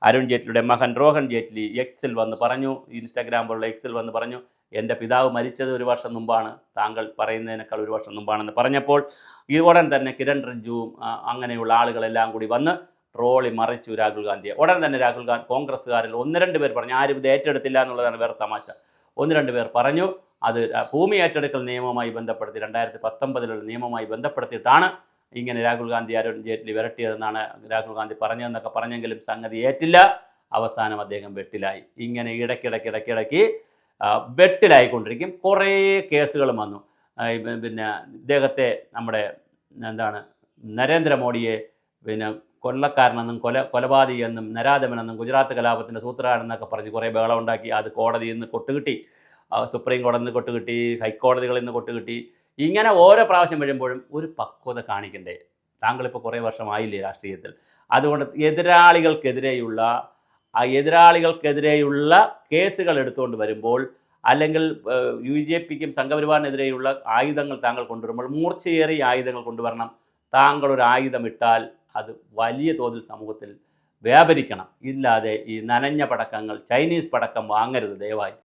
അരുൺ ജെയ്റ്റ്ലിയുടെ മകൻ റോഹൻ ജെയ്റ്റ്ലി എക്സിൽ വന്ന് പറഞ്ഞു, ഇൻസ്റ്റാഗ്രാം പോലുള്ള എക്സിൽ വന്ന് പറഞ്ഞു, എൻ്റെ പിതാവ് മരിച്ചത് 1 വർഷം മുമ്പാണ്, താങ്കൾ പറയുന്നതിനേക്കാൾ 1 വർഷം മുമ്പാണെന്ന് പറഞ്ഞപ്പോൾ ഈ ഉടൻ തന്നെ കിരൺ റിജ്ജുവും അങ്ങനെയുള്ള ആളുകളെല്ലാം കൂടി വന്ന് ട്രോളി മറിച്ചു രാഹുൽ ഗാന്ധിയെ. ഉടൻ തന്നെ രാഹുൽ ഗാന്ധി കോൺഗ്രസ്സുകാരിൽ 1-2 പേർ പറഞ്ഞു, ആരും ഇത് ഏറ്റെടുത്തില്ല എന്നുള്ളതാണ് വേറെ തമാശ. 1-2 പേർ പറഞ്ഞു അത് ഭൂമി ഏറ്റെടുക്കൽ നിയമവുമായി ബന്ധപ്പെടുത്തി 2019 നിയമവുമായി ബന്ധപ്പെടുത്തിയിട്ടാണ് ഇങ്ങനെ രാഹുൽ ഗാന്ധി അരുൺ ജെയ്റ്റ്ലി വിരട്ടിയതെന്നാണ് രാഹുൽ ഗാന്ധി പറഞ്ഞതെന്നൊക്കെ പറഞ്ഞെങ്കിലും സംഗതി ഏറ്റില്ല. അവസാനം അദ്ദേഹം വെട്ടിലായി. ഇങ്ങനെ ഇടയ്ക്കിടയ്ക്ക് വെട്ടിലായിക്കൊണ്ടിരിക്കും. കുറേ കേസുകളും വന്നു. പിന്നെ ഇദ്ദേഹത്തെ നമ്മുടെ നരേന്ദ്രമോദിയെ കൊല്ലക്കാരനെന്നും കൊലപാതകയെന്നും നരാധമനെന്നും ഗുജറാത്ത് കലാപത്തിൻ്റെ സൂത്രധാരനെന്നൊക്കെ പറഞ്ഞ് കുറേ ബഹളം ഉണ്ടാക്കി. അത് കോടതിയിൽ നിന്ന് കൊട്ടുകിട്ടി, സുപ്രീം കോടതിയിൽ നിന്ന് കൊട്ടുകിട്ടി, ഹൈക്കോടതികളിൽ നിന്ന് കൊട്ടുകിട്ടി. ഇങ്ങനെ ഓരോ പ്രാവശ്യം വരുമ്പോഴും ഒരു പക്വത കാണിക്കണ്ടേ? താങ്കളിപ്പോൾ കുറേ വർഷമായില്ലേ രാഷ്ട്രീയത്തിൽ. അതുകൊണ്ട് എതിരാളികൾക്കെതിരെയുള്ള കേസുകൾ എടുത്തുകൊണ്ട് വരുമ്പോൾ, അല്ലെങ്കിൽ UJPക്കും സംഘപരിവാറിനെതിരെയുള്ള ആയുധങ്ങൾ താങ്കൾ കൊണ്ടുവരുമ്പോൾ മൂർച്ചയേറിയ ആയുധങ്ങൾ കൊണ്ടുവരണം. താങ്കളൊരു ആയുധമിട്ടാൽ അത് വലിയ തോതിൽ സമൂഹത്തിൽ വ്യാപരിക്കണം. ഇല്ലാതെ ഈ നനഞ്ഞ പടക്കങ്ങൾ, ചൈനീസ് പടക്കം വാങ്ങരുത് ദയവായി.